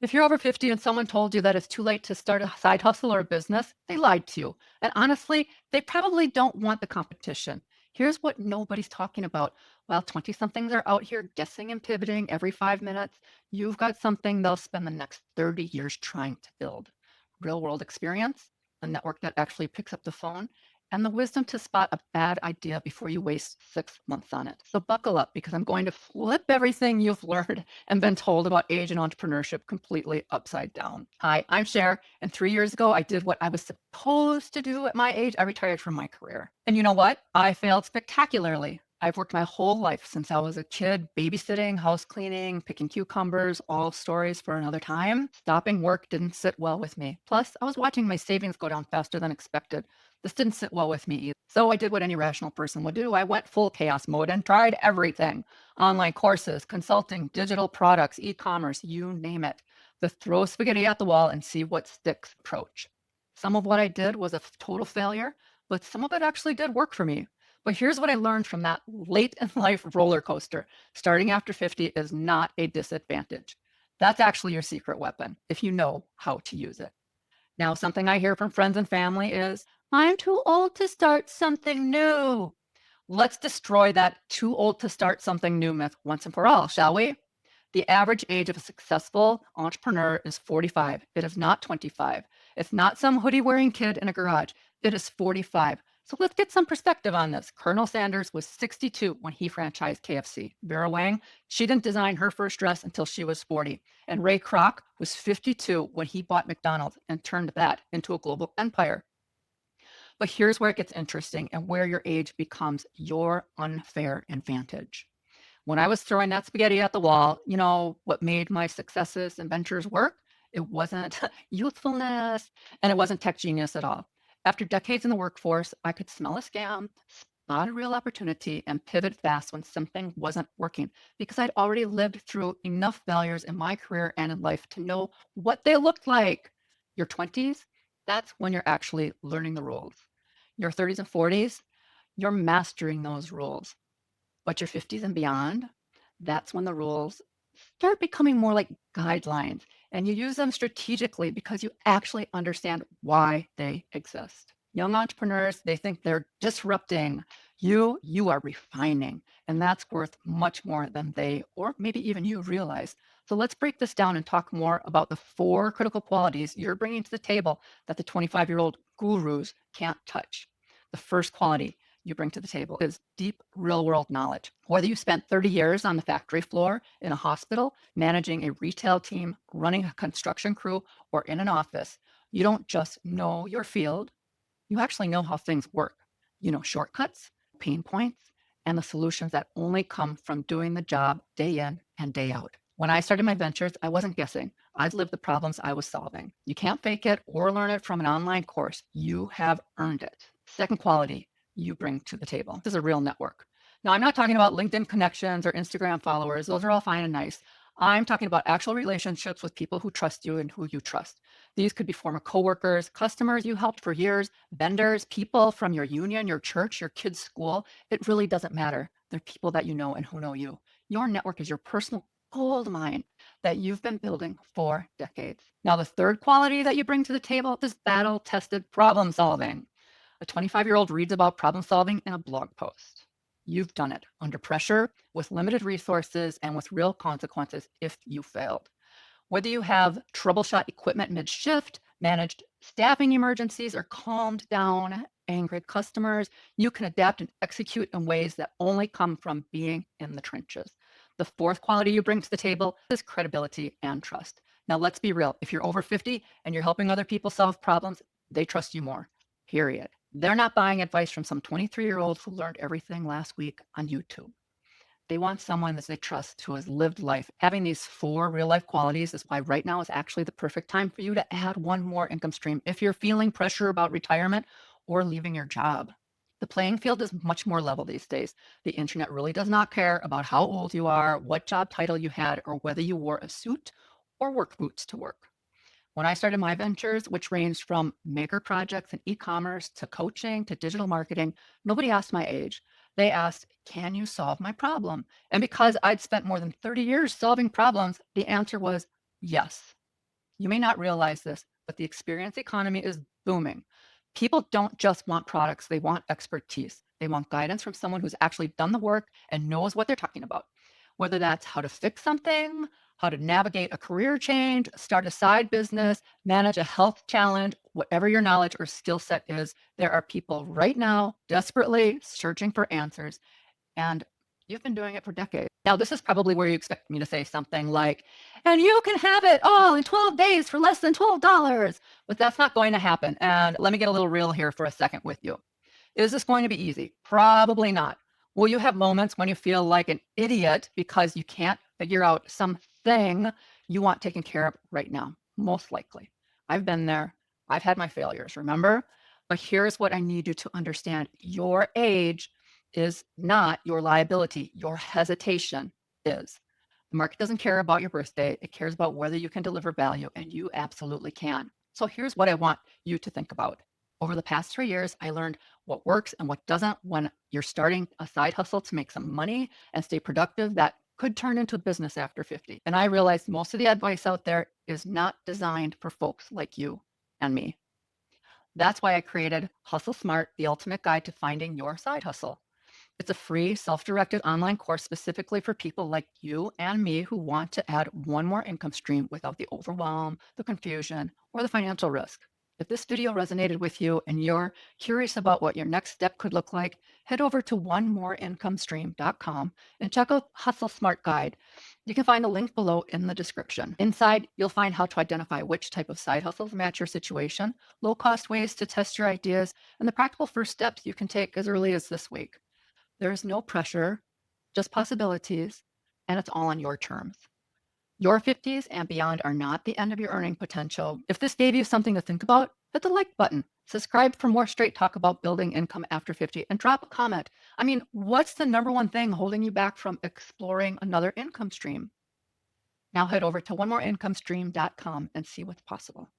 If you're over 50 and someone told you that it's too late to start a side hustle or a business, they lied to you. And honestly, they probably don't want the competition. Here's what nobody's talking about. While 20 somethings are out here guessing and pivoting every 5 minutes, you've got something they'll spend the next 30 years trying to build: real world experience, a network that actually picks up the phone, and the wisdom to spot a bad idea before you waste 6 months on it. So buckle up because I'm going to flip everything you've learned and been told about age and entrepreneurship completely upside down. Hi, I'm Cher, and 3 years ago, I did what I was supposed to do at my age. I retired from my career. And you know what? I failed spectacularly. I've worked my whole life since I was a kid, babysitting, house cleaning, picking cucumbers, all stories for another time. Stopping work didn't sit well with me. Plus, I was watching my savings go down faster than expected. This didn't sit well with me either. So I did what any rational person would do. I went full chaos mode and tried everything: online courses, consulting, digital products, e-commerce, you name it. The throw spaghetti at the wall and see what sticks approach. Some of what I did was a total failure, but some of it actually did work for me. But here's what I learned from that late in life roller coaster. Starting after 50 is not a disadvantage. That's actually your secret weapon if you know how to use it. Now, something I hear from friends and family is, I'm too old to start something new. Let's destroy that too old to start something new myth once and for all, shall we? The average age of a successful entrepreneur is 45. It is not 25. It's not some hoodie wearing kid in a garage. It is 45. So let's get some perspective on this. Colonel Sanders was 62 when he franchised KFC. Vera Wang, she didn't design her first dress until she was 40. And Ray Kroc was 52 when he bought McDonald's and turned that into a global empire. But here's where it gets interesting and where your age becomes your unfair advantage. When I was throwing that spaghetti at the wall, what made my successes and ventures work? It wasn't youthfulness and it wasn't tech genius at all. After decades in the workforce, I could smell a scam, spot a real opportunity, and pivot fast when something wasn't working because I'd already lived through enough failures in my career and in life to know what they looked like. Your 20s, that's when you're actually learning the rules. Your 30s and 40s, you're mastering those rules. But your 50s and beyond, that's when the rules start becoming more like guidelines and you use them strategically because you actually understand why they exist. Young entrepreneurs, they think they're disrupting. You are refining, and that's worth much more than they or maybe even you realize. So let's break this down and talk more about the 4 critical qualities you're bringing to the table that the 25-year-old gurus can't touch. The first quality you bring to the table is deep real world knowledge. Whether you spent 30 years on the factory floor, in a hospital, managing a retail team, running a construction crew, or in an office, you don't just know your field, you actually know how things work. You know shortcuts, pain points, and the solutions that only come from doing the job day in and day out. When I started my ventures, I wasn't guessing. I'd lived the problems I was solving. You can't fake it or learn it from an online course. You have earned it. Second quality you bring to the table. This is a real network. Now, I'm not talking about LinkedIn connections or Instagram followers. Those are all fine and nice. I'm talking about actual relationships with people who trust you and who you trust. These could be former coworkers, customers you helped for years, vendors, people from your union, your church, your kids' school. It really doesn't matter. They're people that you know and who know you. Your network is your personal gold mine that you've been building for decades. Now, the third quality that you bring to the table is battle-tested problem solving. A 25-year-old reads about problem solving in a blog post. You've done it under pressure, with limited resources, and with real consequences if you failed. Whether you have troubleshot equipment mid-shift, managed staffing emergencies, or calmed down angry customers, you can adapt and execute in ways that only come from being in the trenches. The fourth quality you bring to the table is credibility and trust. Now, let's be real. If you're over 50 and you're helping other people solve problems, they trust you more, period. They're not buying advice from some 23-year-old who learned everything last week on YouTube. They want someone that they trust who has lived life. Having these 4 real life qualities is why right now is actually the perfect time for you to add one more income stream if you're feeling pressure about retirement or leaving your job. The playing field is much more level these days. The internet really does not care about how old you are, what job title you had, or whether you wore a suit or work boots to work. When I started my ventures, which ranged from maker projects and e-commerce to coaching to digital marketing, nobody asked my age. They asked, can you solve my problem? And because I'd spent more than 30 years solving problems, the answer was yes. You may not realize this, but the experience economy is booming. People don't just want products, they want expertise. They want guidance from someone who's actually done the work and knows what they're talking about. Whether that's how to fix something, how to navigate a career change, start a side business, manage a health challenge, whatever your knowledge or skill set is, there are people right now desperately searching for answers. And you've been doing it for decades. Now, this is probably where you expect me to say something like, and you can have it all in 12 days for less than $12. But that's not going to happen. And let me get a little real here for a second with you. Is this going to be easy? Probably not. Will you have moments when you feel like an idiot because you can't figure out something you want taken care of right now? Most likely. I've been there. I've had my failures, remember? But here's what I need you to understand. Your age is not your liability. Your hesitation is. The market doesn't care about your birthday. It cares about whether you can deliver value, and you absolutely can. So here's what I want you to think about. Over the past 3 years, I learned what works and what doesn't when you're starting a side hustle to make some money and stay productive that could turn into a business after 50. And I realized most of the advice out there is not designed for folks like you and me. That's why I created Hustle Smart, the ultimate guide to finding your side hustle. It's a free, self-directed online course specifically for people like you and me who want to add one more income stream without the overwhelm, the confusion, or the financial risk. If this video resonated with you and you're curious about what your next step could look like, head over to onemoreincomestream.com and check out Hustle Smart Guide. You can find the link below in the description. Inside, you'll find how to identify which type of side hustles match your situation, low-cost ways to test your ideas, and the practical first steps you can take as early as this week. There is no pressure, just possibilities, and it's all on your terms. Your 50s and beyond are not the end of your earning potential. If this gave you something to think about, hit the like button. Subscribe for more straight talk about building income after 50 and drop a comment. I mean, what's the number one thing holding you back from exploring another income stream? Now head over to onemoreincomestream.com and see what's possible.